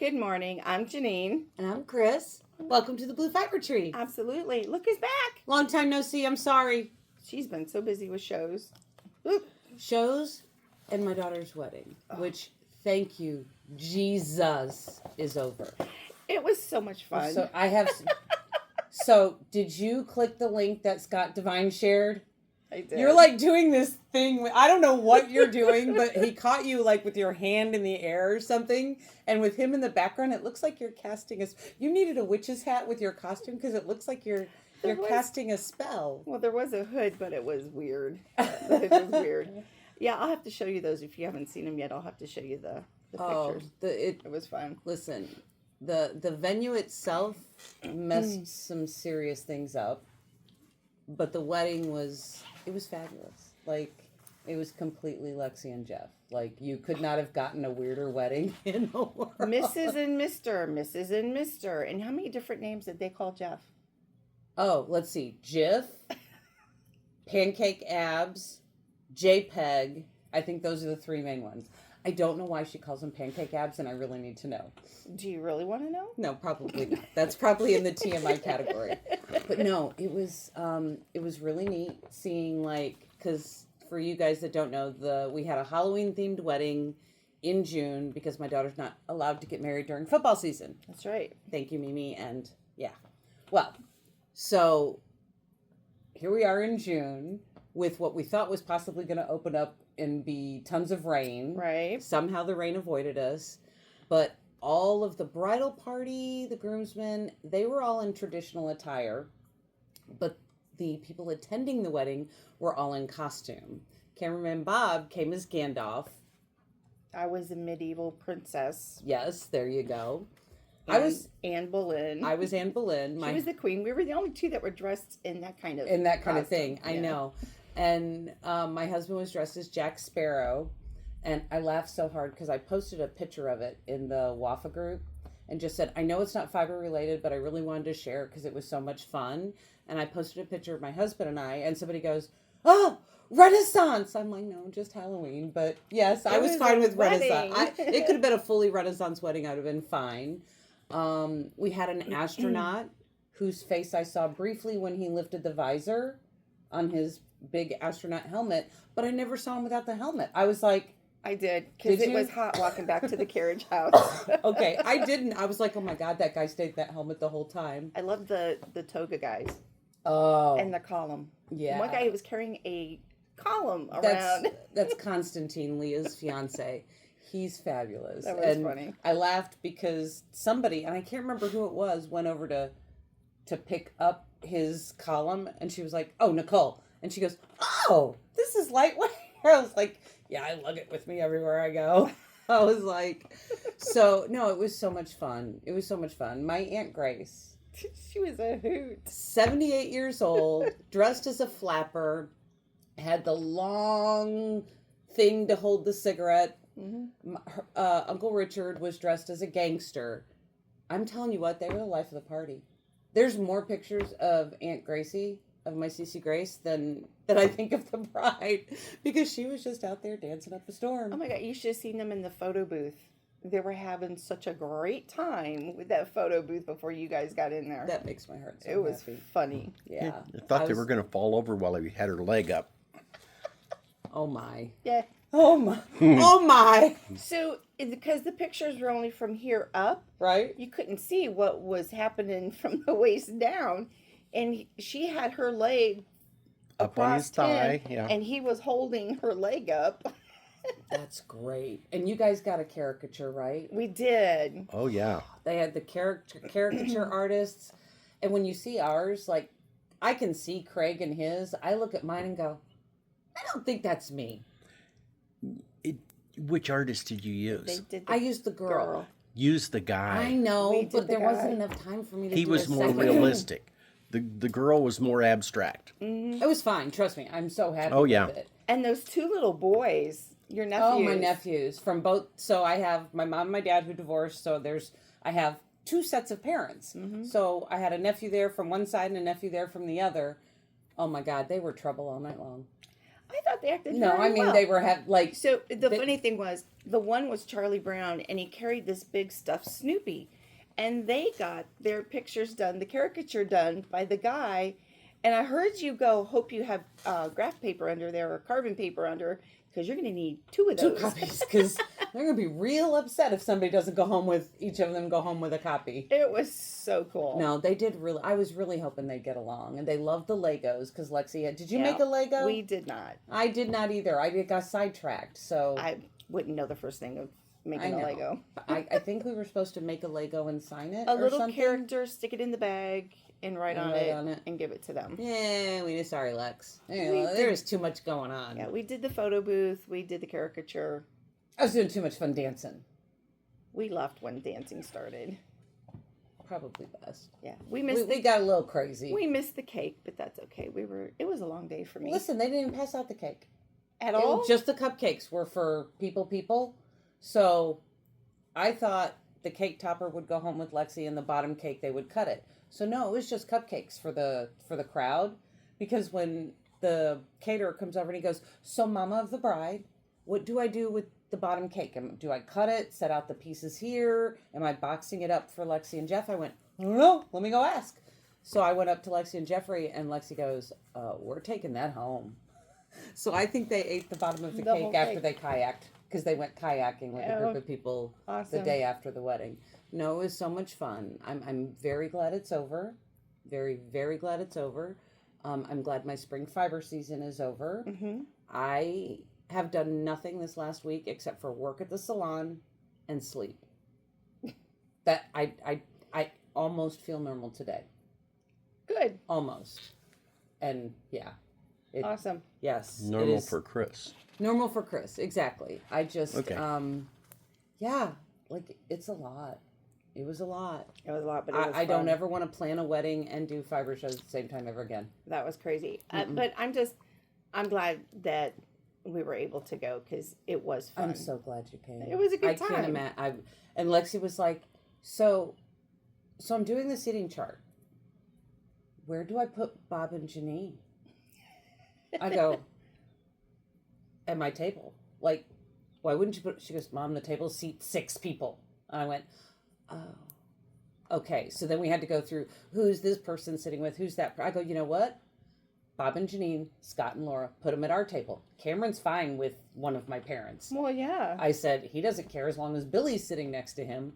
Good morning. I'm Jeannine. And I'm Kris. Welcome to the Blue Fiber Tree. Absolutely. Look who's back. Long time no see. I'm sorry. She's been so busy with shows. Shows and my daughter's wedding, which, thank you, Jesus, is over. It was so much fun. So I have. So did you click the link that Scott Devine shared? I did. You're like doing this thing. I don't know what you're doing, but he caught you like with your hand in the air or something. And with him in the background, it looks like you're casting a. You needed a witch's hat with your costume because it looks like you're casting a spell. Well, there was a hood, but it was weird. The hood was weird. Yeah, I'll have to show you those if you haven't seen them yet. I'll have to show you the pictures. It was fun. Listen, the venue itself messed some serious things up, but the wedding was fabulous. Like, it was completely Lexi and Jeff. Like, you could not have gotten a weirder wedding in the world. Mrs. and Mr. And how many different names did they call Jeff? Oh, let's see. Jiff, Pancake Abs, JPEG. I think those are the three main ones. I don't know why she calls them Pancake Abs, and I really need to know. Do you really want to know? No, probably not. That's probably in the TMI category. But no, it was really neat seeing, like, because for you guys that don't know, we had a Halloween-themed wedding in June because my daughter's not allowed to get married during football season. That's right. Thank you, Mimi, and yeah. Well, so here we are in June with what we thought was possibly going to open up and be tons of rain. Right. Somehow the rain avoided us. But all of the bridal party, the groomsmen, they were all in traditional attire. But the people attending the wedding were all in costume. Cameraman Bob came as Gandalf. I was a medieval princess. Yes, there you go. I was Anne Boleyn. I was Anne Boleyn. She was the queen. We were the only two that were dressed in that kind of thing. I know. And my husband was dressed as Jack Sparrow. And I laughed so hard because I posted a picture of it in the Wafa group and just said, I know it's not fiber related, but I really wanted to share it because it was so much fun. And I posted a picture of my husband and I, and somebody goes, oh, Renaissance. I'm like, no, just Halloween. But yes, I was fine with Renaissance. It could have been a fully Renaissance wedding. I'd have been fine. We had an astronaut whose face I saw briefly when he lifted the visor on his big astronaut helmet, but I never saw him without the helmet. I was like, I did, because it was hot walking back to the carriage house. Okay, I didn't. I was like, oh my God, that guy stayed in that helmet the whole time. I love the toga guys. Oh. And the column. Yeah. One guy was carrying a column around. That's Constantine, Leah's fiance. He's fabulous. That was funny. I laughed because somebody, and I can't remember who it was, went over to pick up his column, and she was like, oh, Nicole. And she goes, oh, this is lightweight. I was like, yeah, I lug it with me everywhere I go. I was like, so, no, it was so much fun. It was so much fun. My Aunt Grace. She was a hoot. 78 years old, dressed as a flapper, had the long thing to hold the cigarette. Mm-hmm. Uncle Richard was dressed as a gangster. I'm telling you what, they were the life of the party. There's more pictures of Aunt Gracie, of my CC Grace, than I think of the bride, because she was just out there dancing up a storm. Oh my God, you should have seen them in the photo booth. They were having such a great time with that photo booth before you guys got in there. That makes my heart so happy. It was funny. Yeah. I thought they were going to fall over while he had her leg up. Oh my. Yeah. Oh my. Oh my. So, because the pictures were only from here up, right? You couldn't see what was happening from the waist down. And she had her leg up on his thigh, yeah. And he was holding her leg up. That's great. And you guys got a caricature, right? We did. Oh, yeah. They had the caricature artists. And when you see ours, like, I can see Craig and his. I look at mine and go, I don't think that's me. Which artist did you use? I used the girl. Use the guy. I know, but there wasn't enough time for me to do He was more realistic. The girl was more abstract. Mm-hmm. It was fine. Trust me. I'm so happy with it. And those two little boys, your nephews. Oh, my nephews. From both. So I have my mom and my dad who divorced. So I have two sets of parents. Mm-hmm. So I had a nephew there from one side and a nephew there from the other. Oh, my God. They were trouble all night long. I thought they acted No, very I mean well. they were like. So the funny thing was, the one was Charlie Brown, and he carried this big stuffed Snoopy, and they got their pictures done, the caricature done by the guy. And I heard you go, hope you have graph paper under there or carbon paper under, because you're going to need two of those. 2 copies, because they're going to be real upset if somebody doesn't go home with, each of them go home with a copy. It was so cool. No, they did really, I was really hoping they'd get along. And they loved the Legos, because Lexi had, did you make a Lego? We did not. I did not either. I got sidetracked, so. I wouldn't know the first thing of making a Lego. I think we were supposed to make a Lego and sign it A or little something. character, stick it in the bag, and write on it, and give it to them. Yeah, we did. Sorry, Lex. There was too much going on. Yeah, we did the photo booth. We did the caricature. I was doing too much fun dancing. We left when dancing started. Probably best. Yeah, we got a little crazy. We missed the cake, but that's okay. It was a long day for me. Listen, they didn't pass out the cake at all. Just the cupcakes were for people. So I thought the cake topper would go home with Lexi, and the bottom cake they would cut it. So no, it was just cupcakes for the crowd, because when the caterer comes over and he goes, "So, Mama of the bride, what do I do with the bottom cake? Do I cut it, set out the pieces here? Am I boxing it up for Lexi and Jeff?" I went, "I don't know. Let me go ask." So I went up to Lexi and Jeffrey, and Lexi goes, "We're taking that home." So I think they ate the bottom of the cake after they kayaked, because they went kayaking with a group of people the day after the wedding. No, it was so much fun. I'm very glad it's over. Very, very glad it's over. I'm glad my spring fiber season is over. Mm-hmm. I have done nothing this last week except for work at the salon and sleep. That I almost feel normal today. Good. Almost. And yeah. Awesome. Yes. Normal for Kris. Normal for Kris, exactly. I just, okay. Yeah, like it's a lot. It was a lot. It was a lot, but it was I fun. don't ever want to plan a wedding and do fiber shows at the same time ever again. That was crazy. But I'm glad that we were able to go, because it was fun. I'm so glad you came. It was a good time. I can't imagine. And Lexi was like, so I'm doing the seating chart. Where do I put Bob and Jeannine? I go, at my table. Like, why wouldn't you put, she goes, "Mom, the table seats 6 people. And I went, oh, okay. So then we had to go through, who's this person sitting with, who's that? I go, you know what? Bob and Jeannine, Scott and Laura, put them at our table. Cameron's fine with one of my parents. Well, yeah. I said, he doesn't care as long as Billy's sitting next to him.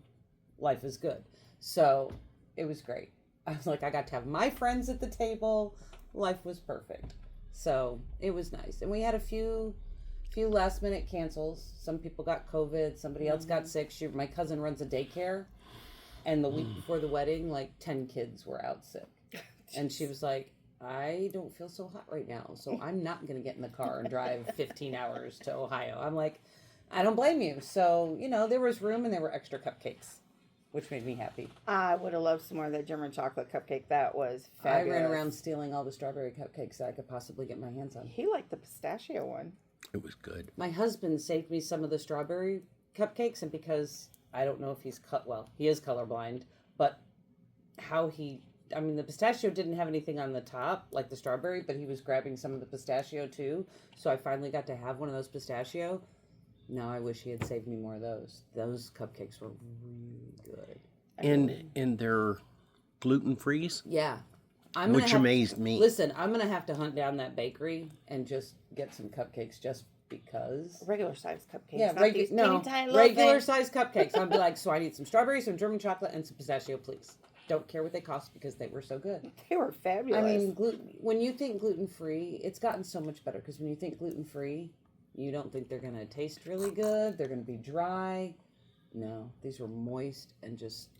Life is good. So it was great. I was like, I got to have my friends at the table. Life was perfect. So it was nice. And we had a few last minute cancels. Some people got COVID. Somebody else got sick. My cousin runs a daycare. And the week before the wedding, like 10 kids were out sick. And she was like, I don't feel so hot right now, so I'm not going to get in the car and drive 15 hours to Ohio. I'm like, I don't blame you. So, there was room and there were extra cupcakes, which made me happy. I would have loved some more of that German chocolate cupcake. That was fabulous. I ran around stealing all the strawberry cupcakes that I could possibly get my hands on. He liked the pistachio one. It was good. My husband saved me some of the strawberry cupcakes, and because I don't know if he is colorblind, but the pistachio didn't have anything on the top, like the strawberry, but he was grabbing some of the pistachio too. So I finally got to have one of those pistachio. Now I wish he had saved me more of those. Those cupcakes were really good. And they're gluten-free? Yeah. Which amazed me. Listen, I'm going to have to hunt down that bakery and just get some cupcakes just because. Regular size cupcakes. Yeah, regular size cupcakes. I'd be like, so I need some strawberries, some German chocolate, and some pistachio, please. Don't care what they cost because they were so good. They were fabulous. I mean, when you think gluten-free, it's gotten so much better, because when you think gluten-free, you don't think they're going to taste really good. They're going to be dry. No, these were moist and just...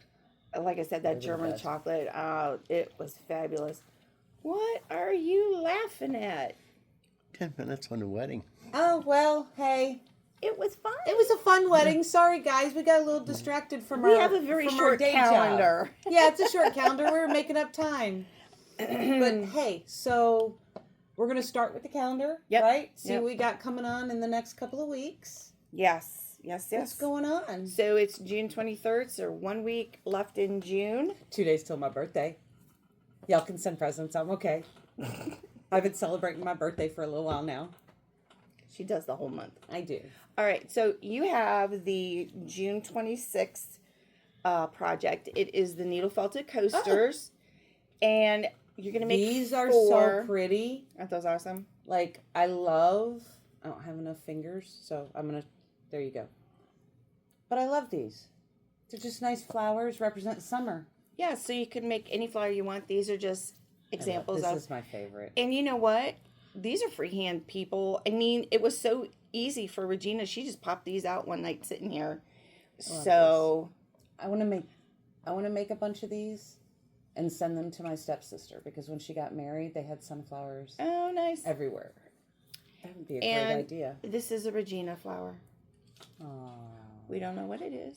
Like I said, that German chocolate, it was fabulous. What are you laughing at? 10 minutes on the wedding. Oh, well, hey... It was fun. It was a fun wedding. Sorry, guys. We got a little distracted from We have a very short calendar. Yeah, it's a short calendar. We were making up time. But, hey, so we're going to start with the calendar, right? See what we got coming on in the next couple of weeks. Yes. What's going on? So it's June 23rd, so 1 week left in June. 2 days till my birthday. Y'all can send presents. I'm okay. I've been celebrating my birthday for a little while now. She does the whole month. I do. All right, so you have the June 26th project. It is the needle felted coasters, and you're gonna make These are four. so pretty. Aren't those awesome? Like, I don't have enough fingers, so there you go. But I love these. They're just nice flowers, represent summer. Yeah, so you can make any flower you want. These are just examples This of. is my favorite. And you know what? These are freehand people. I mean, it was so easy for Regina. She just popped these out one night sitting here. So I want to make a bunch of these and send them to my stepsister, because when she got married, they had sunflowers oh, nice. everywhere. That would be a And great idea. this is a Regina flower. Aww. We don't know what it is.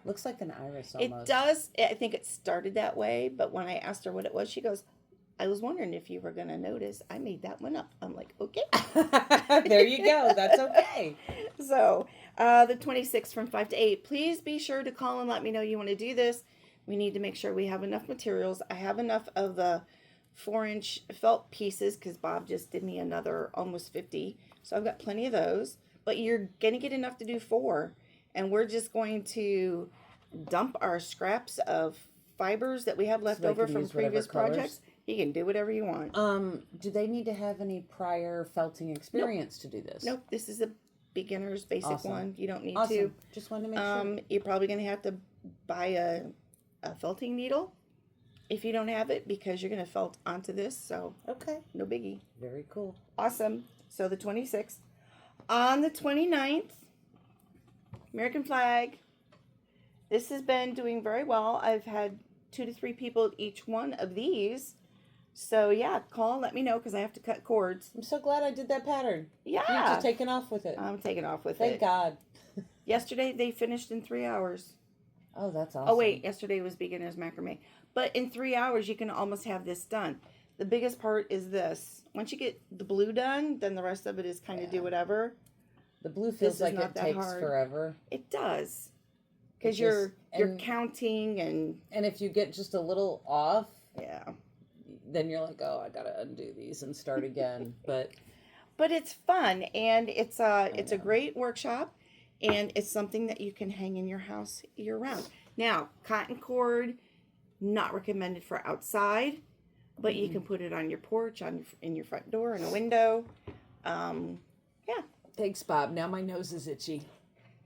Looks like an iris almost. It does. I think it started that way, but when I asked her what it was, she goes, I was wondering if you were going to notice. I made that one up. I'm like, okay. There you go. That's okay. So, the 26th from 5 to 8. Please be sure to call and let me know you want to do this. We need to make sure we have enough materials. I have enough of the 4-inch felt pieces because Bob just did me another almost 50. So I've got plenty of those. But you're going to get enough to do 4. And we're just going to dump our scraps of fibers that we have left they over can from use whatever previous colors? projects. You can do whatever you want. Do they need to have any prior felting experience to do this? Nope, this is a beginner's basic Awesome. one. You don't need Awesome. to. Just wanted to make sure. You're probably going to have to buy a felting needle if you don't have it, because you're going to felt onto this. So, Okay. no biggie. Very cool. Awesome. So, the 26th. On the 29th, American flag. This has been doing very well. I've had 2 to 3 people at each one of these. So, yeah, call, let me know, because I have to cut cords. I'm so glad I did that pattern. You're Yeah. just taking off with it. I'm taking off with Thank it. God. Yesterday, they finished in 3 hours. Oh, that's awesome. Oh, wait, yesterday was beginner's macrame. But in 3 hours, you can almost have this done. The biggest part is this. Once you get the blue done, then the rest of it is kind of do whatever. The blue This feels is like not it that takes hard. forever. It does. Because It you're just- counting and, And if you get just a little off, yeah. then you're like, oh, I gotta undo these and start again. But But it's fun, and it's a know. great workshop, and it's something that you can hang in your house year round. Now, cotton cord, not recommended for outside, but you can put it on your porch, in your front door, in a window. Yeah. thanks, Bob. Now my nose is itchy.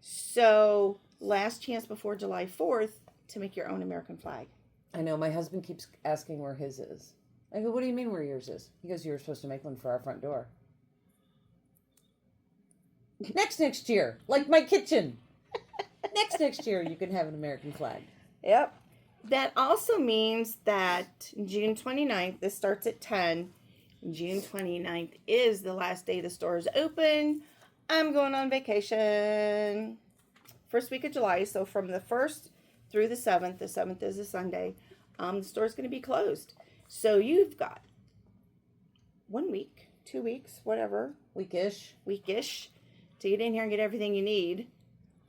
So, last chance before July 4th to make your own American flag. I know, my husband keeps asking where his is. I go, what do you mean where yours is? He goes, you were supposed to make one for our front door. Next year, like my kitchen. Next year, you can have an American flag. Yep. That also means that June 29th, this starts at 10. June 29th is the last day the store is open. I'm going on vacation. First week of July, so from the 1st through the 7th is a Sunday, the store's going to be closed. So you've got 1 week, 2 weeks, whatever, weekish, to get in here and get everything you need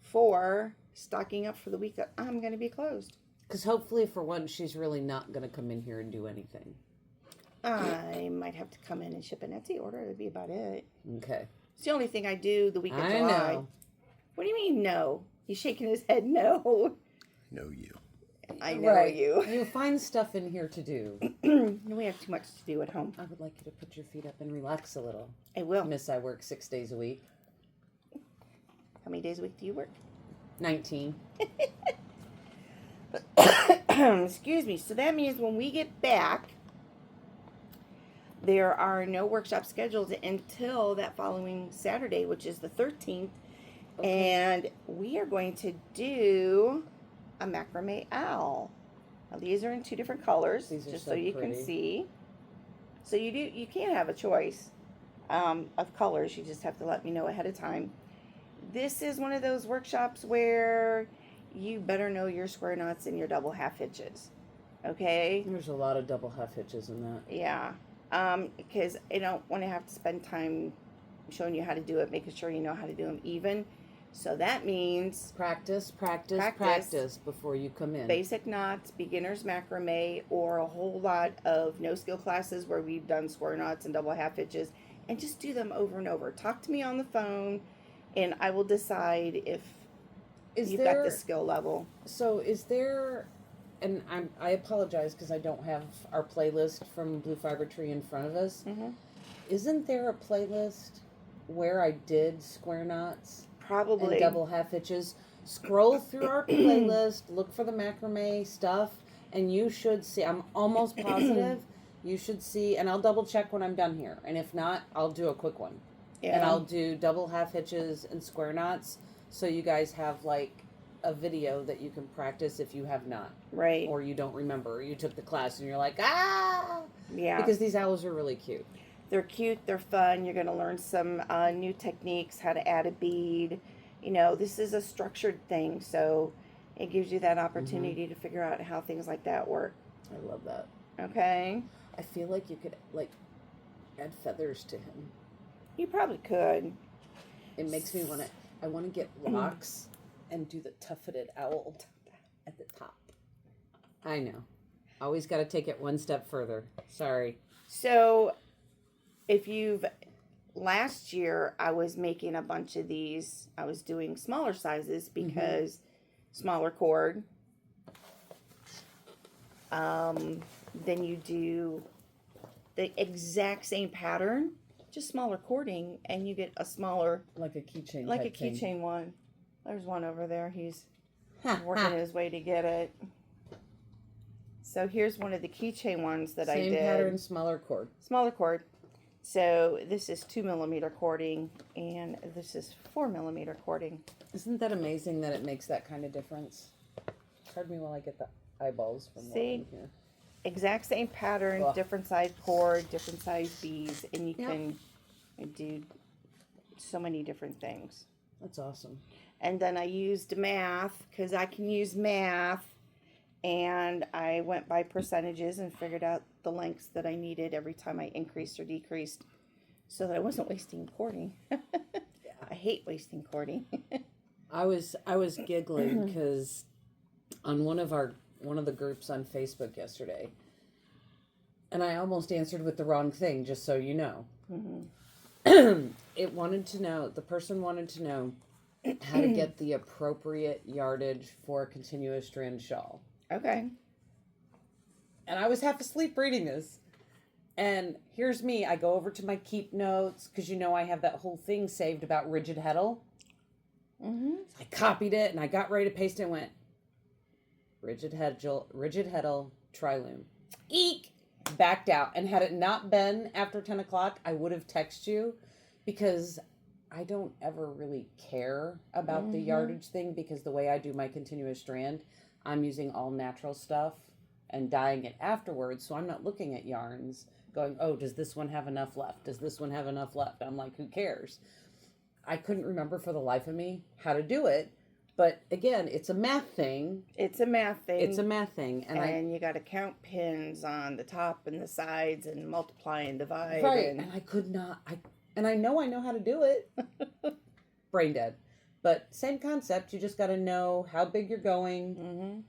for stocking up for the week that I'm going to be closed. Because hopefully for once, she's really not going to come in here and do anything. I might have to come in and ship an Etsy order. That'd be about it. Okay. It's the only thing I do the week of I July. know. What do you mean, no? He's shaking his head, no. Know you. I know Right. you. You find stuff in here to do. We have too much to do at home. I would like you to put your feet up and relax a little. I will. Miss, I work 6 days a week. How many days a week do you work? 19. Excuse me. So that means when we get back, there are no workshops scheduled until that following Saturday, which is the 13th. Okay. And we are going to do a Macrame Owl. Now, these are in 2 different colors, These are just so so you pretty. can see. So you can have a choice of colors. You just have to let me know ahead of time. This is one of those workshops where you better know your square knots and your double half hitches. Okay? There's a lot of double half hitches in that. Yeah. Because I don't want to have to spend time showing you how to do it, making sure you know how to do them even. So that means Practice before you come in. basic knots, beginner's macrame, or a whole lot of no skill classes where we've done square knots and double half hitches and just do them over and over. Talk to me on the phone, and I will decide if you've got the skill level. So is there, and I apologize because I don't have our playlist from Blue Fiber Tree in front of us. Mm-hmm. Isn't there a playlist where I did square knots? Probably. And double half hitches? Scroll through our playlist, look for the macrame stuff, and you should see, I'm almost positive, you should see, and I'll double check when I'm done here. And if not, I'll do a quick one. Yeah. And I'll do double half hitches and square knots, so you guys have like a video that you can practice if you have not. Right. Or you don't remember, or you took the class and you're like, ah! Yeah. Because these owls are really cute. They're cute, they're fun, you're going to learn some new techniques, how to add a bead. You know, this is a structured thing, so it gives you that opportunity to figure out how things like that work. I love that. Okay. I feel like you could, like, add feathers to him. You probably could. It makes me want to, I want to get locks and do the tufted owl at the top. I know. Always got to take it one step further. Sorry. So, if you've, last year I was making a bunch of these. I was doing smaller sizes because smaller cord. Then you do the exact same pattern, just smaller cording, and you get a smaller, like a keychain. Like a keychain one. There's one over there. He's working his way to get it. So here's one of the keychain ones that I did. Same pattern, smaller cord. Smaller cord. So this is 2mm cording, and this is 4mm cording. Isn't that amazing that it makes that kind of difference? Pardon me while I get the eyeballs from See? Here. Exact same pattern, different size cord, different size beads, and you can do so many different things. That's awesome. And then I used math, because I can use math, and I went by percentages and figured out the lengths that I needed every time I increased or decreased, so that I wasn't wasting cording. I hate wasting cording. I was giggling because on one of the groups on Facebook yesterday, and I almost answered with the wrong thing, just so you know. The person wanted to know how to get the appropriate yardage for a continuous strand shawl. Okay. And I was half asleep reading this. And here's me. I go over to my keep notes, because I have that whole thing saved about rigid Heddle. I copied it, and I got ready to paste it and went, rigid Heddle, triloom. Eek! Backed out. And had it not been after 10 o'clock, I would have texted you, because I don't ever really care about the yardage thing, because the way I do my continuous strand, I'm using all natural stuff and dyeing it afterwards, so I'm not looking at yarns going, oh, does this one have enough left? Does this one have enough left? I'm like, who cares? I couldn't remember for the life of me how to do it, but again, it's a math thing. It's a math thing. And you got to count pins on the top and the sides and multiply and divide. Right, and I could not, and I know how to do it. Brain dead. But same concept, you just got to know how big you're going,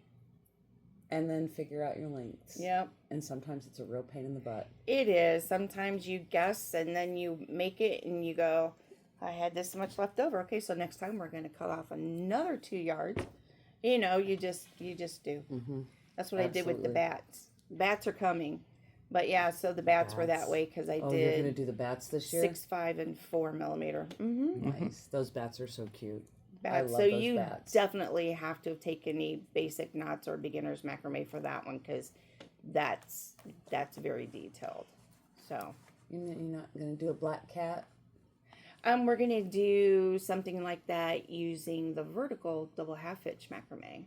and then figure out your lengths. Yep. And sometimes it's a real pain in the butt. It is. Sometimes you guess, and then you make it, and you go, I had this much left over. Okay, so next time we're going to cut off another 2 yards. You just do. That's what I did with the bats. Bats are coming. But yeah, so the bats were that way because I did. You're going to do the bats this year? 6, 5, and 4mm. Nice. Those bats are so cute. Bats. I love so those you bats. definitely have to have taken any basic knots or beginner's macrame for that one, because that's very detailed. So you're not going to do a black cat? We're going to do something like that using the vertical double half hitch macrame.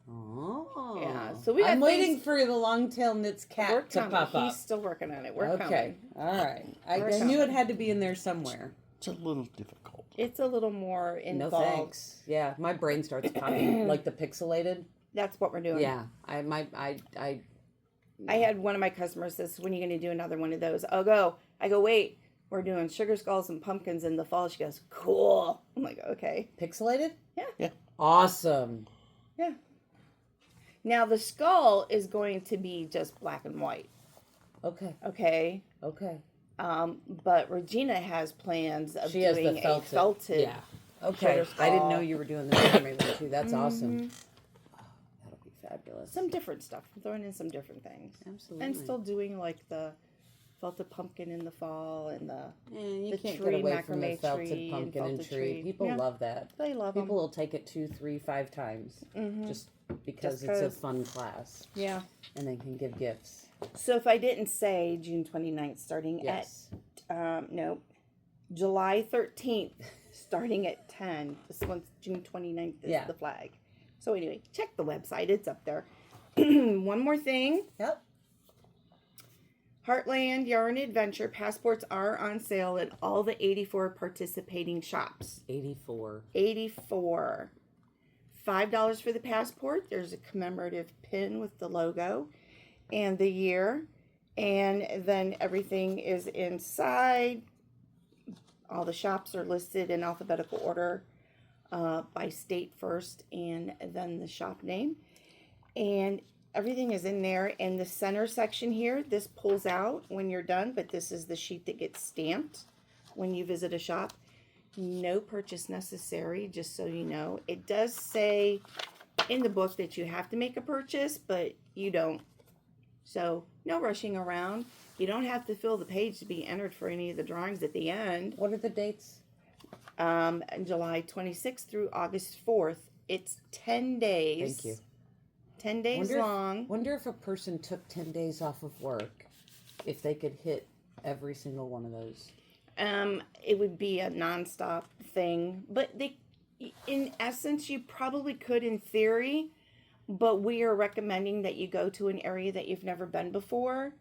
Oh. Yeah. So I'm waiting for the long tail knits cat to pop up. He's still working on it. We're coming. Okay. All right. I knew it had to be in there somewhere. It's a little difficult. It's a little more involved. No thanks. Yeah, my brain starts popping like the pixelated. That's what we're doing. Yeah. I had one of my customers says, when are you going to do another one of those? I go, wait, we're doing sugar skulls and pumpkins in the fall. She goes, cool. I'm like, okay. Pixelated? Yeah. Awesome. Yeah. Now the skull is going to be just black and white. Okay. Okay. But Regina has plans of She has doing the a felted. Yeah. Okay. sugar I didn't skull. know you were doing the macrame one too. That's awesome. Oh, that'll be fabulous. Some different stuff. I'm throwing in some different things. Absolutely. And still doing like the felted pumpkin in the fall and the You the can't tree get away from the macrame felted tree and pumpkin and felted tree. tree. People Yeah. love that. they love People them. will take it 2, 3, 5 times just because Just it's a 'cause. fun class Yeah. and they can give gifts. So if I didn't say June 29th starting Yes. at no, July 13th starting at 10. This one's June 29th is Yeah. the flag. So anyway, check the website. It's up there. One more thing. Yep. Heartland Yarn Adventure passports are on sale in all the 84 participating shops. 84. 84. $5 for the passport. There's a commemorative pin with the logo and the year. And then everything is inside. All the shops are listed in alphabetical order by state first and then the shop name. And everything is in there. And the center section here, this pulls out when you're done, but this is the sheet that gets stamped when you visit a shop. No purchase necessary, just so you know. It does say in the book that you have to make a purchase, but you don't. So no rushing around. You don't have to fill the page to be entered for any of the drawings at the end. What are the dates? July 26th through August 4th. It's 10 days. Thank you. 10 days long. Wonder if a person took 10 days off of work, if they could hit every single one of those. It would be a nonstop thing, but in essence, you probably could in theory, but we are recommending that you go to an area that you've never been before.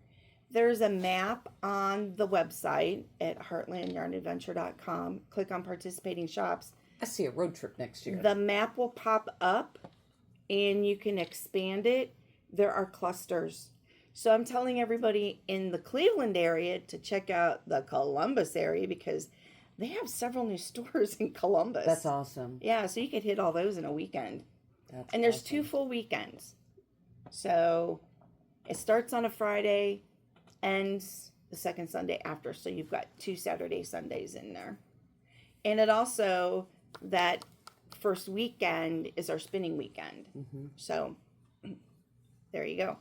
There's a map on the website at heartlandyarnadventure.com. Click on participating shops. I see a road trip next year. The map will pop up and you can expand it. There are clusters. So I'm telling everybody in the Cleveland area to check out the Columbus area because they have several new stores in Columbus. That's awesome. Yeah, so you could hit all those in a weekend. That's And there's awesome. 2 full weekends. So it starts on a Friday, ends the second Sunday after. So you've got 2 Saturday, Sundays in there. And it also, that first weekend is our spinning weekend. Mm-hmm. So there you go.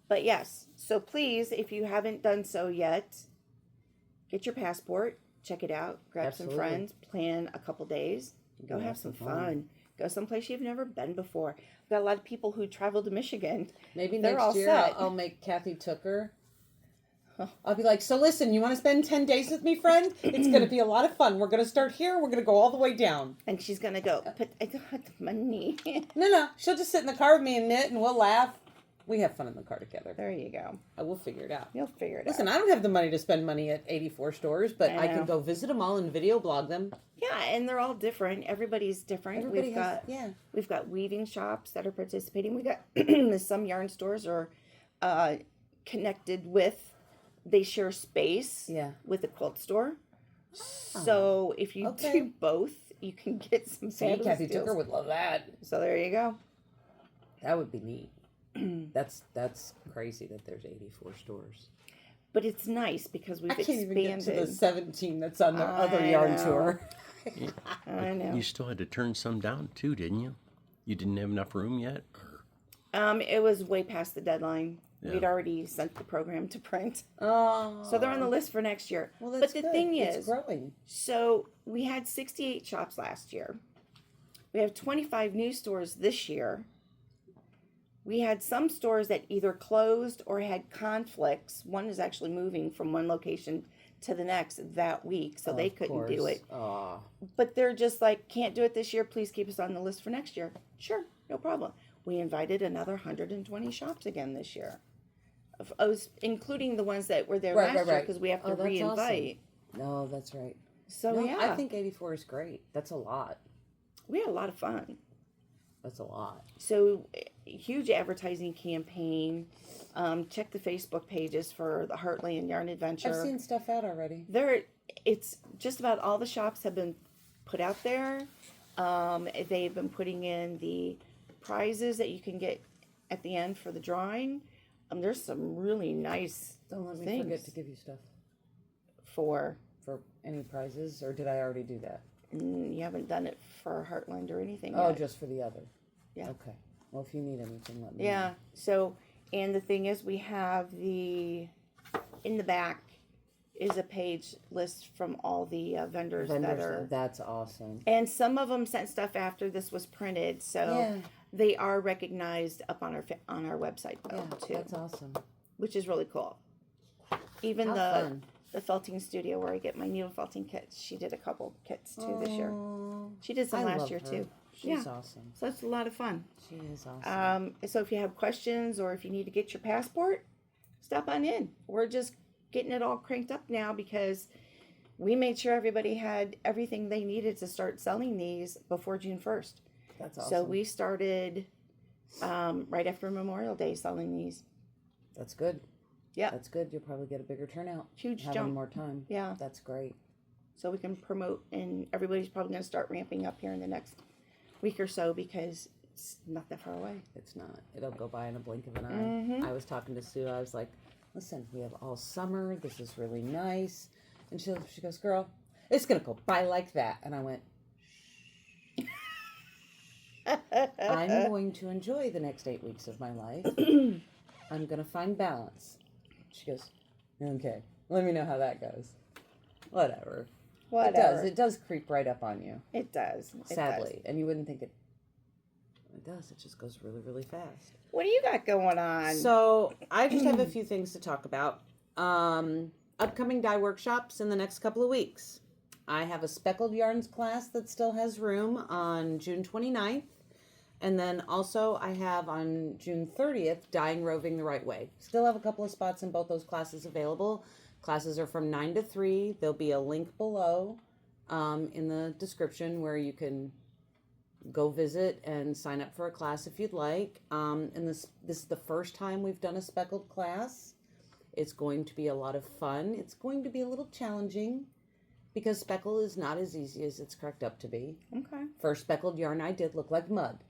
But yes, so please, if you haven't done so yet, get your passport, check it out, grab Absolutely. some friends, plan a couple days, go have some fun. Go someplace you've never been before. I've got a lot of people who travel to Michigan. Maybe They're next all year set. I'll make Kathy Tooker. I'll be like, so listen, you want to spend 10 days with me, friend? It's going to be a lot of fun. We're going to start here. We're going to go all the way down. And she's going to go, but I don't have the money. No. She'll just sit in the car with me and knit, and we'll laugh. We have fun in the car together. There you go. I will figure it out. You'll figure it Listen, out. I don't have the money to spend money at 84 stores, but I I can know. go visit them all and video blog them. Yeah, and they're all different. Everybody's different. Everybody has, We've got weaving shops that are participating. We got some yarn stores are connected with. They share space. Yeah. With a quilt store. So if you do both, you can get some See, fabulous Kathy deals. Tooker would love that. So there you go. That would be neat. That's crazy that there's 84 stores. But it's nice because we've I can't expanded. even get to the 17 that's on the other I yarn know. tour. I know. You still had to turn some down too, didn't you? You didn't have enough room yet? It was way past the deadline. Yeah. We'd already sent the program to print. Oh. So they're on the list for next year. Well, that's but the good. thing It's is, growing. so we had 68 shops last year. We have 25 new stores this year. We had some stores that either closed or had conflicts. One is actually moving from one location to the next that week, so they couldn't do it. Oh. But they're just like, can't do it this year. Please keep us on the list for next year. Sure, no problem. We invited another 120 shops again this year. I was including the ones that were there last year because we have to that's re-invite. awesome. No, that's right. So No, yeah, I think 84 is great. That's a lot. we had a lot of fun. That's a lot. So huge advertising campaign. Check the Facebook pages for the Heartland Yarn Adventure. I've seen stuff out already. It's just about all the shops have been put out there. They've been putting in the prizes that you can get at the end for the drawing. There's some really nice Don't let me things. forget to give you stuff. for. For any prizes, or did I already do that? You haven't done it for Heartland or anything Oh, yet. just for the other. Yeah. Okay. Well, if you need anything, let me Yeah. know. So, and the thing is, we have in the back is a page list from all the vendors that are. That's awesome. And some of them sent stuff after this was printed, so Yeah. they are recognized up on our website though Yeah, too, that's awesome. which is really cool. Even How fun. the felting studio where I get my needle felting kits, she did a couple kits too this year. Aw, She did some I last love year her. too. She's Yeah. awesome. So that's a lot of fun. She is awesome. So if you have questions or if you need to get your passport, stop on in. We're just getting it all cranked up now because we made sure everybody had everything they needed to start selling these before June 1st. That's awesome. So we started right after Memorial Day selling these. That's good. Yeah. That's good. You'll probably get a bigger turnout. Huge having jump. more time. Yeah. That's great. So we can promote, and everybody's probably going to start ramping up here in the next week or so because it's not that far away. It's not. It'll go by in a blink of an eye. Mhm. I was talking to Sue. I was like, listen, we have all summer. This is really nice. And she goes, girl, it's going to go by like that. And I went, I'm going to enjoy the next 8 weeks of my life. I'm going to find balance. She goes, okay, let me know how that goes. Whatever. Whatever. It does creep right up on you, It does. It sadly. does. And you wouldn't think it does. It just goes really, really fast. What do you got going on? So I just have a few things to talk about. Upcoming dye workshops in the next couple of weeks. I have a speckled yarns class that still has room on June 29th. And then also I have on June 30th, dyeing roving the right way. Still have a couple of spots in both those classes available. Classes are from 9 to 3. There'll be a link below in the description where you can go visit and sign up for a class if you'd like. And this is the first time we've done a speckled class. It's going to be a lot of fun. It's going to be a little challenging because speckle is not as easy as it's cracked up to be. Okay. First speckled yarn I did looked like mud.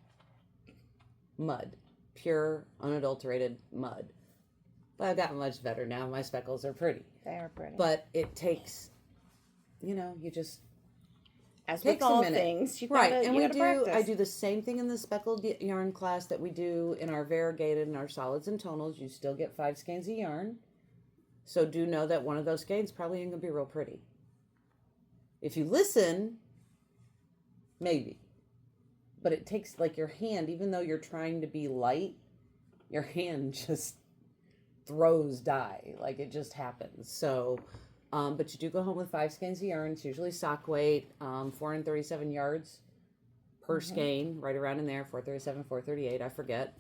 Mud. Pure, unadulterated mud. But I've gotten much better now. My speckles are pretty. They are pretty. But it takes, you just as takes with all a minute. things, you right. gotta, And you we gotta do, practice. I do the same thing in the speckled yarn class that we do in our variegated and our solids and tonals. You still get 5 skeins of yarn. So do know that one of those skeins probably ain't going to be real pretty. If you listen, maybe. But it takes, like, your hand, even though you're trying to be light, your hand just throws dye. Like, it just happens. So, but you do go home with 5 skeins of yarn. It's usually sock weight, 437 yards per skein, right around in there, 437, 438, I forget.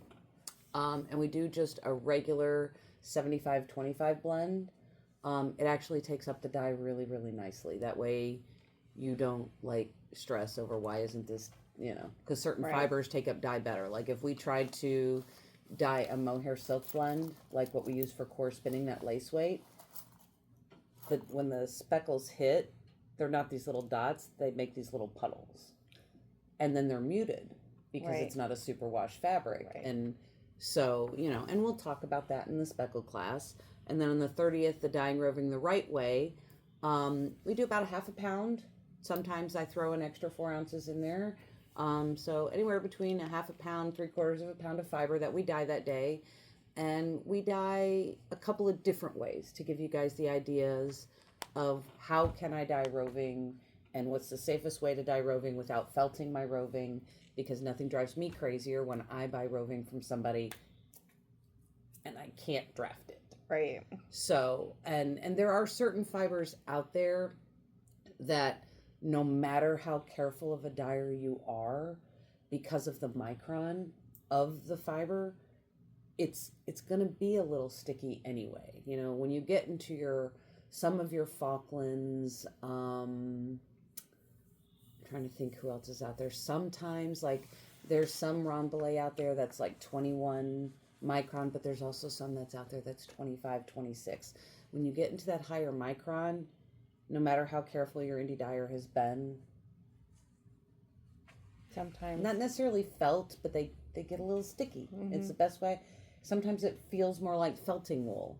And we do just a regular 75-25 blend. It actually takes up the dye really, really nicely. That way you don't, like, stress over why isn't this, because certain Right. fibers take up dye better. Like if we tried to dye a mohair silk blend, like what we use for core spinning, that lace weight, when the speckles hit, they're not these little dots, they make these little puddles. And then they're muted because Right. it's not a superwash fabric. Right. And so, and we'll talk about that in the speckle class. And then on the 30th, the dyeing roving the right way, we do about 1/2 pound. Sometimes I throw an extra 4 ounces in there. So anywhere between 1/2 pound, 3/4 pound of fiber that we dye that day. And we dye a couple of different ways to give you guys the ideas of how can I dye roving and what's the safest way to dye roving without felting my roving, because nothing drives me crazier when I buy roving from somebody and I can't draft it. Right. So, and there are certain fibers out there that no matter how careful of a dyer you are, because of the micron of the fiber, it's going to be a little sticky anyway. When you get into some of your Falklands, I'm trying to think who else is out there. Sometimes, like, there's some Rambouillet out there that's like 21 micron, but there's also some that's out there that's 25, 26. When you get into that higher micron, no matter how careful your indie dyer has been, Sometimes. not necessarily felt, but they get a little sticky. Mhm. It's the best way. Sometimes it feels more like felting wool.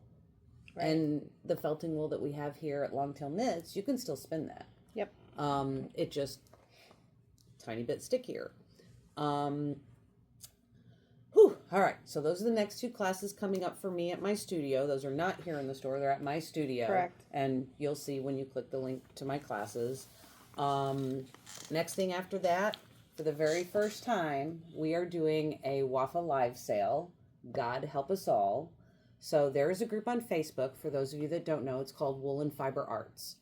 Right. And the felting wool that we have here at Longtail Knits, you can still spin that. Yep. It just tiny bit stickier. Whew. All right. So those are the next 2 classes coming up for me at my studio. Those are not here in the store. They're at my studio. Correct. And you'll see when you click the link to my classes. Next thing after that, for the very first time, we are doing a Wafa live sale. God help us all. So there is a group on Facebook. For those of you that don't know, it's called Wool and Fiber Arts.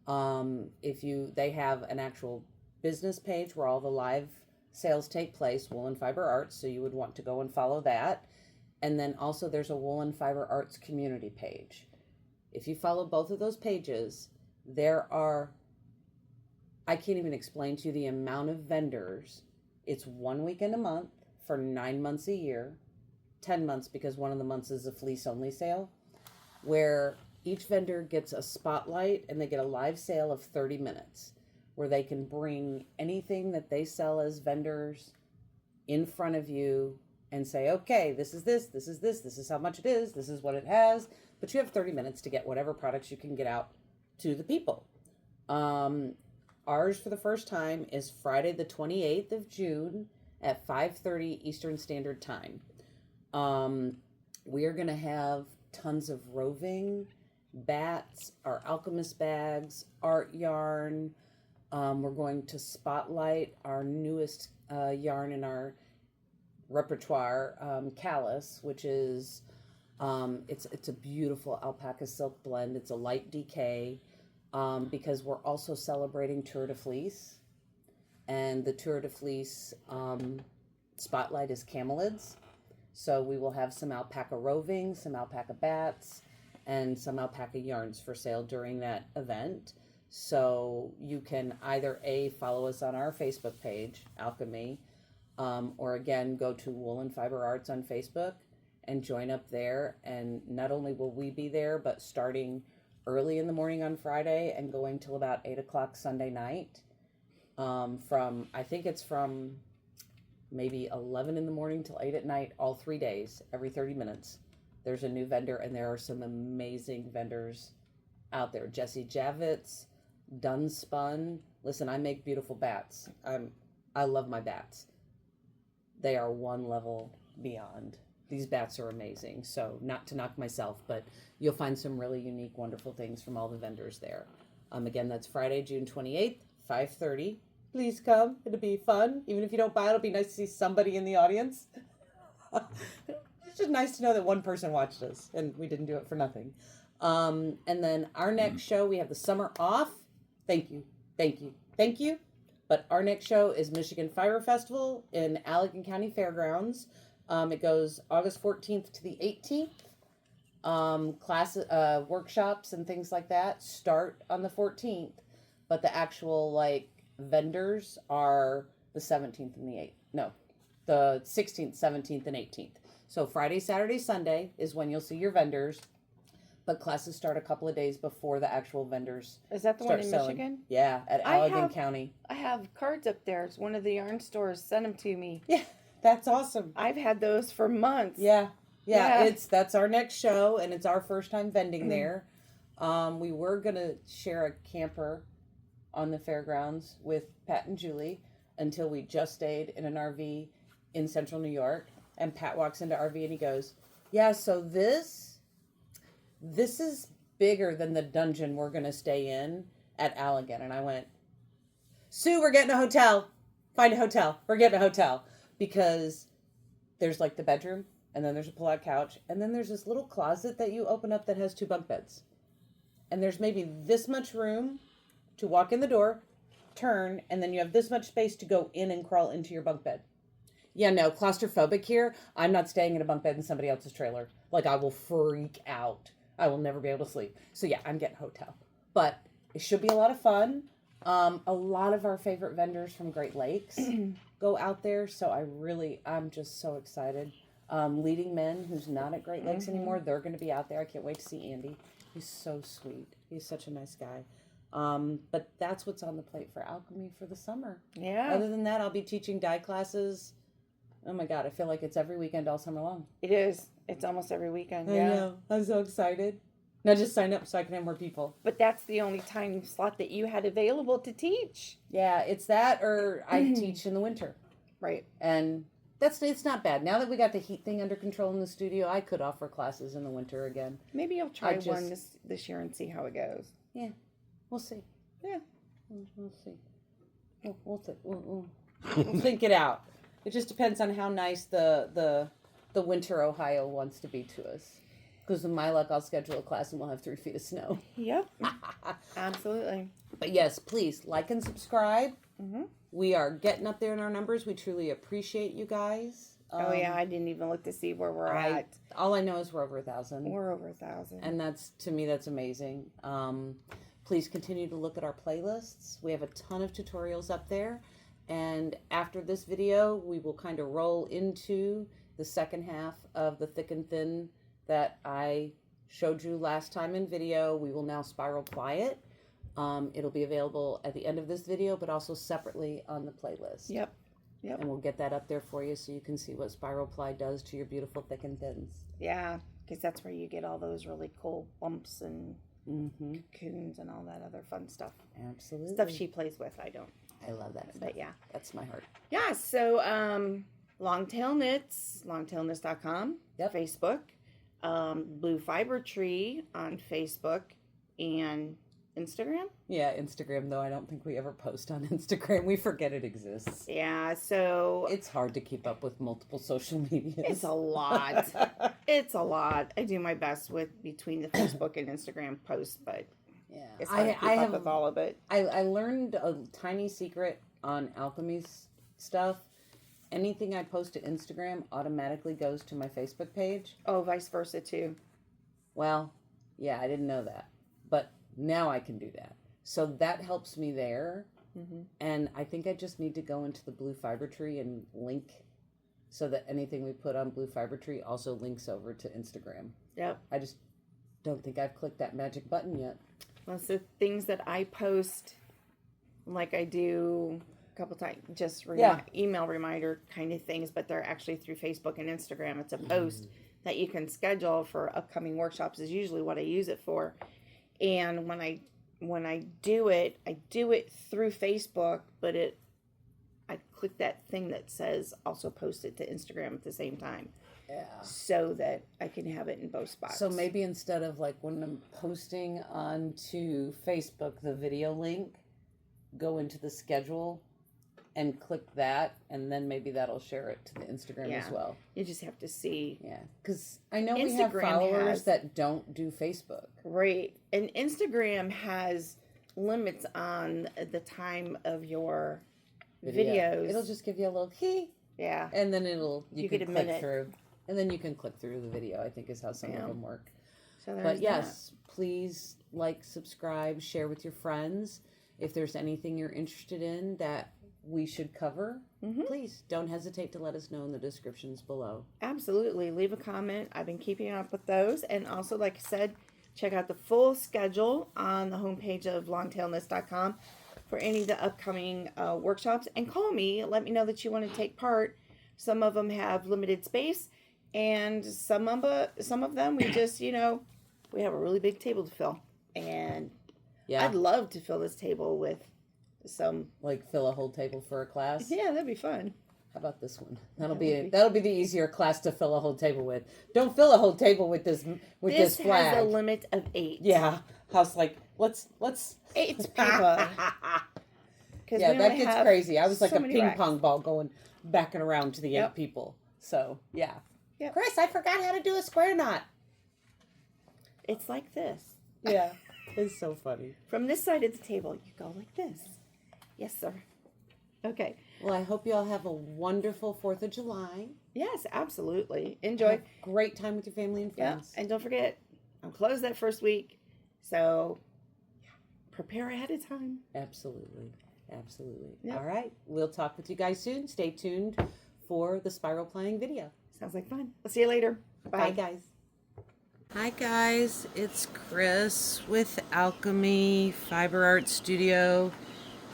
They have an actual business page where all the live sales take place, Wool and Fiber Arts, so you would want to go and follow that. And then also there's a Wool and Fiber Arts community page. If you follow both of those pages, I can't even explain to you the amount of vendors. It's 1 weekend a month for 9 months a year, 10 months because one of the months is a fleece only sale, where each vendor gets a spotlight and they get a live sale of 30 minutes where they can bring anything that they sell as vendors in front of you and say, okay, this is this is how much it is, this is what it has, but you have 30 minutes to get whatever products you can get out to the people. Ours for the first time is Friday the 28th of June at 5:30 Eastern Standard Time. We are going to have tons of roving, bats, our alchemist bags, art yarn. We're going to spotlight our newest yarn in our repertoire, Callus, which is it's a beautiful alpaca silk blend. It's a light DK because we're also celebrating Tour de Fleece, and the Tour de Fleece spotlight is camelids. So we will have some alpaca roving, some alpaca bats, and some alpaca yarns for sale during that event. So you can either follow us on our Facebook page, alk&me, or again, go to Wool and Fiber Arts on Facebook and join up there. And not only will we be there, but starting early in the morning on Friday and going till about 8 o'clock Sunday night, I think it's from maybe 11 in the morning till 8 at night, all 3 days, every 30 minutes. There's a new vendor, and there are some amazing vendors out there. Jesse Javits, Dunspun. Listen, I make beautiful bats. I love my bats. They are one level beyond. These bats are amazing. So not to knock myself, but you'll find some really unique, wonderful things from all the vendors there. Again, that's Friday, June 28th, 5:30. Please come. It'll be fun. Even if you don't buy, it'll be nice to see somebody in the audience. It's just nice to know that one person watched us and we didn't do it for nothing. And then our next show, we have the summer off. Thank you. But our next show is Michigan Fire Festival in Allegan County Fairgrounds. It goes August 14th to the 18th. Classes, workshops and things like that start on the 14th, but the actual vendors are the 17th and the 8th. No, the 16th, 17th, and 18th. So Friday, Saturday, Sunday is when you'll see your vendors, but classes start a couple of days before the actual vendors. Is that the one in Michigan? Yeah, at Allegan County. I have cards up there. It's one of the yarn stores sent them to me. Yeah, that's awesome. I've had those for months. Yeah. That's our next show, and it's our first time vending there. We were gonna share a camper on the fairgrounds with Pat and Julie until we just stayed in an RV in central New York. And Pat walks into RV and he goes, yeah, so this is bigger than the dungeon we're going to stay in at Allegan. And I went, Sue, we're getting a hotel. Find a hotel. We're getting a hotel. Because there's the bedroom, and then there's a pull-out couch, and then there's this little closet that you open up that has 2 bunk beds. And there's maybe this much room to walk in the door, turn, and then you have this much space to go in and crawl into your bunk bed. Yeah, no, claustrophobic here. I'm not staying in a bunk bed in somebody else's trailer. I will freak out. I will never be able to sleep. So yeah, I'm getting a hotel. But it should be a lot of fun. A lot of our favorite vendors from Great Lakes go out there. So I'm just so excited. Leading Men, who's not at Great Lakes anymore, they're going to be out there. I can't wait to see Andy. He's so sweet. He's such a nice guy. But that's what's on the plate for alchemy for the summer. Yeah. Other than that, I'll be teaching dye classes. Oh my God, I feel like it's every weekend all summer long. It is. It's almost every weekend. I know. I'm so excited. Now just sign up so I can have more people. But that's the only time slot that you had available to teach. Yeah, it's that or I teach in the winter. Right. And it's not bad. Now that we got the heat thing under control in the studio, I could offer classes in the winter again. Maybe I'll try one this year and see how it goes. Yeah, we'll see. Yeah. We'll see. We'll think it out. It just depends on how nice the winter Ohio wants to be to us. Because with my luck, I'll schedule a class and we'll have 3 feet of snow. Yep. Absolutely. But yes, please like and subscribe. Mm-hmm. We are getting up there in our numbers. We truly appreciate you guys. Oh yeah, I didn't even look to see where we're at. All I know is we're over 1,000. We're over 1,000. And to me, that's amazing. Please continue to look at our playlists. We have a ton of tutorials up there. And after this video, we will kind of roll into the second half of the thick and thin that I showed you last time in video. We will now spiral ply it. It'll be available at the end of this video, but also separately on the playlist. Yep. And we'll get that up there for you so you can see what spiral ply does to your beautiful thick and thins. Yeah, because that's where you get all those really cool bumps and cocoons and all that other fun stuff. Absolutely. Stuff she plays with, I don't. I love that stuff. But yeah. That's my heart. Yeah, so Longtail Knits, longtailknits.com, Facebook, Blue Fiber Tree on Facebook, and Instagram. Yeah, Instagram, though I don't think we ever post on Instagram. We forget it exists. Yeah, so it's hard to keep up with multiple social medias. It's a lot. It's a lot. I do my best with between the Facebook and Instagram posts, but yeah, it's hard to keep up with all of it. I learned a tiny secret on alchemy's stuff. Anything I post to Instagram automatically goes to my Facebook page. Oh, vice versa too. Well, yeah, I didn't know that, but now I can do that. So that helps me there. And I think I just need to go into the Blue Fiber Tree and link so that anything we put on Blue Fiber Tree also links over to Instagram. Yep. I just don't think I've clicked that magic button yet. Well, so things that I post, like I do a couple times, just email reminder kind of things, but they're actually through Facebook and Instagram. It's a post that you can schedule for upcoming workshops is usually what I use it for. And when I do it through Facebook, but I click that thing that says also post it to Instagram at the same time. Yeah. So that I can have it in both spots. So maybe instead of like when I'm posting onto Facebook the video link, go into the schedule and click that, and then maybe that'll share it to the Instagram as well. You just have to see. Yeah, because I know we have followers that don't do Facebook. Right, and Instagram has limits on the time of your videos. It'll just give you a little key. Yeah. And then you can click through. And then you can click through the video, I think is how some of them work. So but yes, please like, subscribe, share with your friends. If there's anything you're interested in that we should cover, please don't hesitate to let us know in the descriptions below. Absolutely. Leave a comment. I've been keeping up with those. And also, like I said, check out the full schedule on the homepage of longtailknits.com for any of the upcoming workshops. And call me. Let me know that you want to take part. Some of them have limited space. And some of them, we just, we have a really big table to fill. And I'd love to fill this table with some... Like fill a whole table for a class? Yeah, that'd be fun. How about this one? That'll be the easier class to fill a whole table with. Don't fill a whole table with this flag. This has a limit of 8. Yeah. I was like, let's 8 people. Yeah, that gets crazy. I was like a ping pong ball going back and around to the 8 people. So, yeah. Yep. Kris, I forgot how to do a square knot. It's like this. Yeah. It's so funny. From this side of the table, you go like this. Yes, sir. Okay. Well, I hope you all have a wonderful 4th of July. Yes, absolutely. Enjoy. Have a great time with your family and friends. Yeah. And don't forget, I'm closed that first week. So prepare ahead of time. Absolutely. Absolutely. Yep. All right. We'll talk with you guys soon. Stay tuned for the spiral plying video. Sounds like fun. I'll see you later. Bye, guys. Hi, guys. It's Kris with alk&me Fiber Art Studio,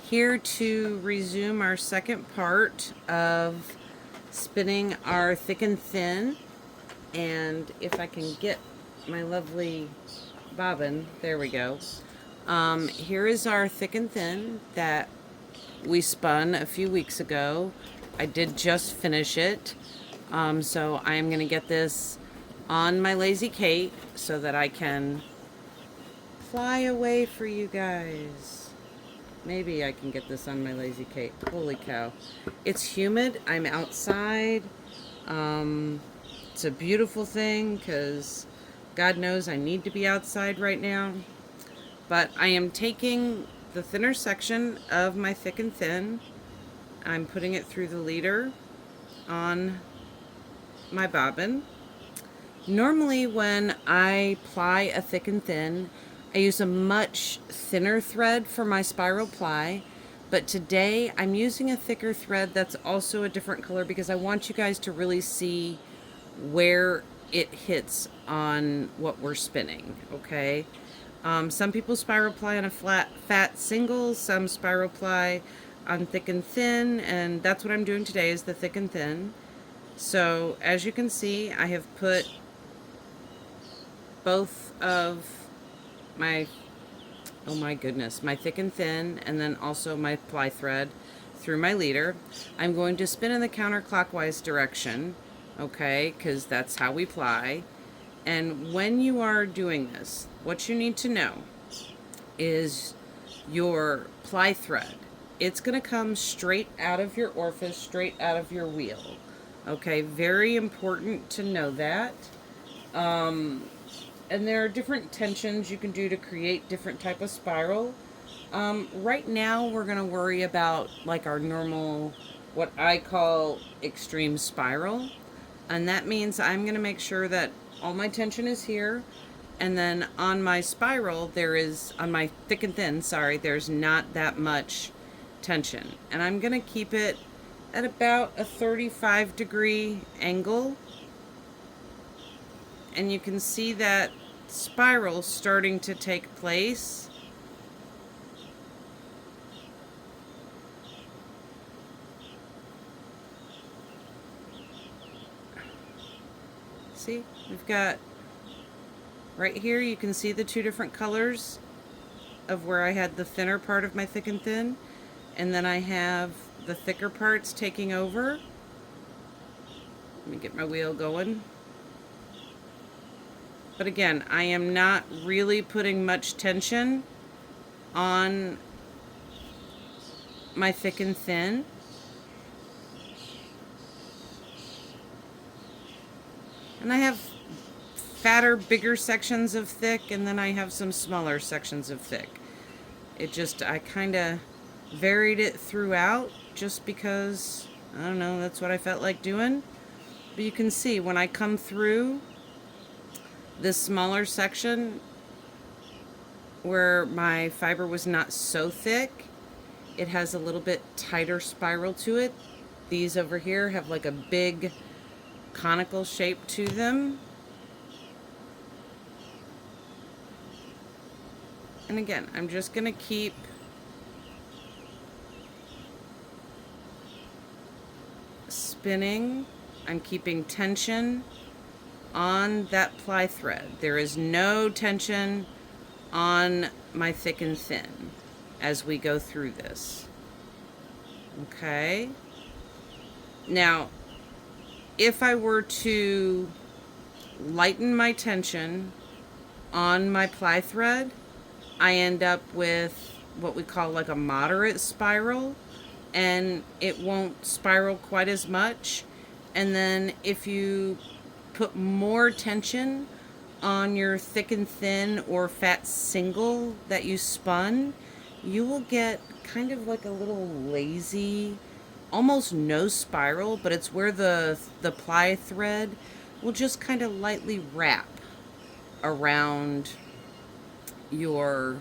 here to resume our second part of spinning our thick and thin. And if I can get my lovely bobbin. There we go. Here is our thick and thin that we spun a few weeks ago. I did just finish it. So I'm going to get this on my Lazy Kate so that I can fly away for you guys. Maybe I can get this on my Lazy Kate. Holy cow. It's humid. I'm outside. It's a beautiful thing because God knows I need to be outside right now. But I am taking the thinner section of my thick and thin. I'm putting it through the leader on my bobbin. Normally when I ply a thick and thin, I use a much thinner thread for my spiral ply, but today I'm using a thicker thread that's also a different color because I want you guys to really see where it hits on what we're spinning, okay? Some people spiral ply on a fat single, some spiral ply on thick and thin, and that's what I'm doing today is the thick and thin. So as you can see, I have put both of my, oh my goodness, my thick and thin, and then also my ply thread through my leader. I'm going to spin in the counterclockwise direction, okay, because that's how we ply. And when you are doing this, what you need to know is your ply thread. It's going to come straight out of your orifice, straight out of your wheel. Okay, very important to know that. And there are different tensions you can do to create different type of spiral. Right now we're going to worry about like our normal, what I call extreme spiral. And that means I'm going to make sure that all my tension is here. And then on my spiral, on my thick and thin, sorry, there's not that much tension. And I'm going to keep it at about a 35-degree angle. And you can see that spiral starting to take place. See, we've got right here, you can see the two different colors of where I had the thinner part of my thick and thin, and then I have the thicker parts taking over. Let me get my wheel going. But again, I am not really putting much tension on my thick and thin. And I have fatter, bigger sections of thick, and then I have some smaller sections of thick. It just, I kind of varied it throughout just because, I don't know, that's what I felt like doing. But you can see when I come through this smaller section where my fiber was not so thick, it has a little bit tighter spiral to it. These over here have like a big conical shape to them. And again, I'm just going to keep spinning. I'm keeping tension on that ply thread. There is no tension on my thick and thin as we go through this. Okay. Now, if I were to lighten my tension on my ply thread, I end up with what we call like a moderate spiral, and it won't spiral quite as much. And then if you put more tension on your thick and thin or fat single that you spun, you will get kind of like a little lazy, almost no spiral, but it's where the ply thread will just kind of lightly wrap around your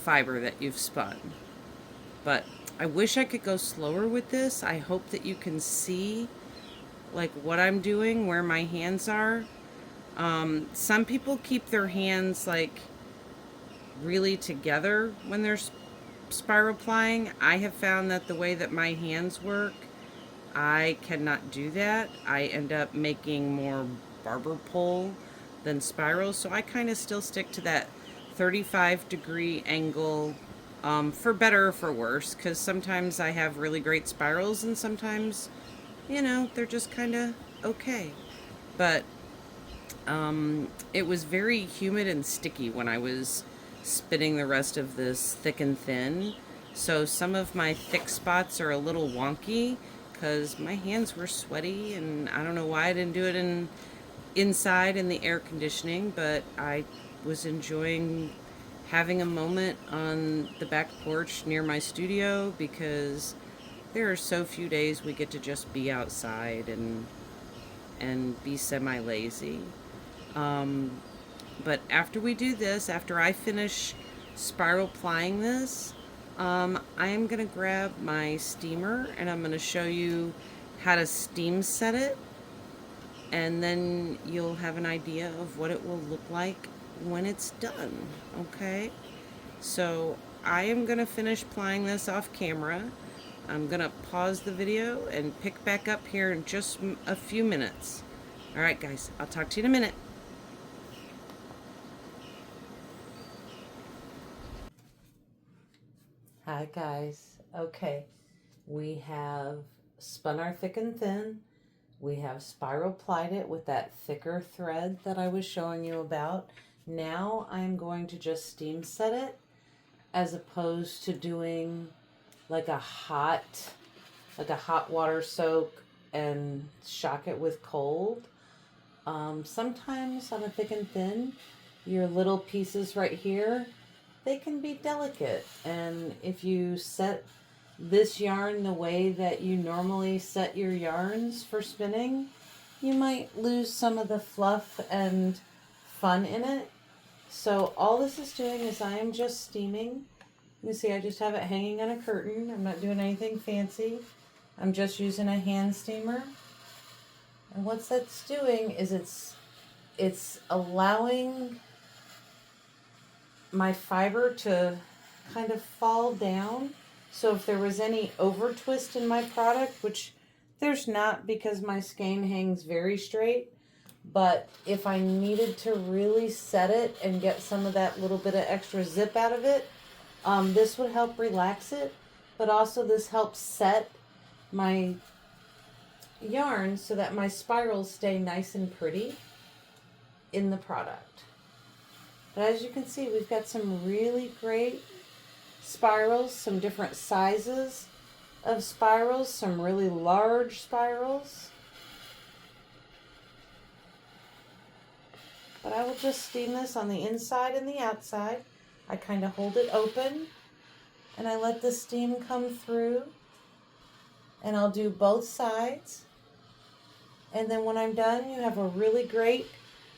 fiber that you've spun. But I wish I could go slower with this. I hope that you can see like what I'm doing, where my hands are. Some people keep their hands like really together when they're spiral plying. I have found that the way that my hands work, I cannot do that. I end up making more barber pole than spirals. So I kind of still stick to that 35-degree angle, for better or for worse, because sometimes I have really great spirals and sometimes, you know, they're just kind of okay. But it was very humid and sticky when I was spinning the rest of this thick and thin. So some of my thick spots are a little wonky because my hands were sweaty, and I don't know why I didn't do it inside in the air conditioning, but I was enjoying having a moment on the back porch near my studio because there are so few days we get to just be outside and be semi-lazy. But after we do this, after I finish spiral plying this, I am going to grab my steamer and I'm going to show you how to steam set it, and then you'll have an idea of what it will look like when it's done. Okay, so I am going to finish plying this off camera. I'm going to pause the video and pick back up here in just a few minutes. Alright guys, I'll talk to you in a minute. Hi guys. Okay, we have spun our thick and thin. We have spiral plied it with that thicker thread that I was showing you about. Now I'm going to just steam set it, as opposed to doing like a hot water soak and shock it with cold. Sometimes on a thick and thin, your little pieces right here, they can be delicate, and if you set this yarn the way that you normally set your yarns for spinning, you might lose some of the fluff and fun in it. So all this is doing is I am just steaming. You can see I just have it hanging on a curtain. I'm not doing anything fancy. I'm just using a hand steamer. And what that's doing is it's allowing my fiber to kind of fall down. So if there was any over twist in my product, which there's not because my skein hangs very straight, but if I needed to really set it and get some of that little bit of extra zip out of it, this would help relax it, but also this helps set my yarn so that my spirals stay nice and pretty in the product. But as you can see, we've got some really great spirals, some different sizes of spirals, some really large spirals. But I will just steam this on the inside and the outside. I kind of hold it open and I let the steam come through, and I'll do both sides. And then when I'm done, you have a really great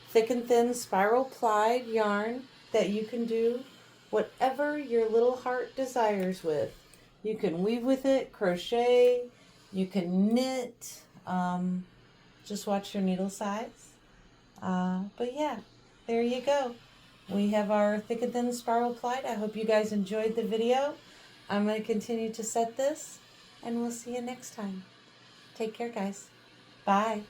thick and thin spiral plied yarn that you can do whatever your little heart desires with. You can weave with it, crochet, you can knit, just watch your needle size. But yeah, there you go. We have our thick and thin spiral plied. I hope you guys enjoyed the video. I'm going to continue to set this, and we'll see you next time. Take care, guys. Bye.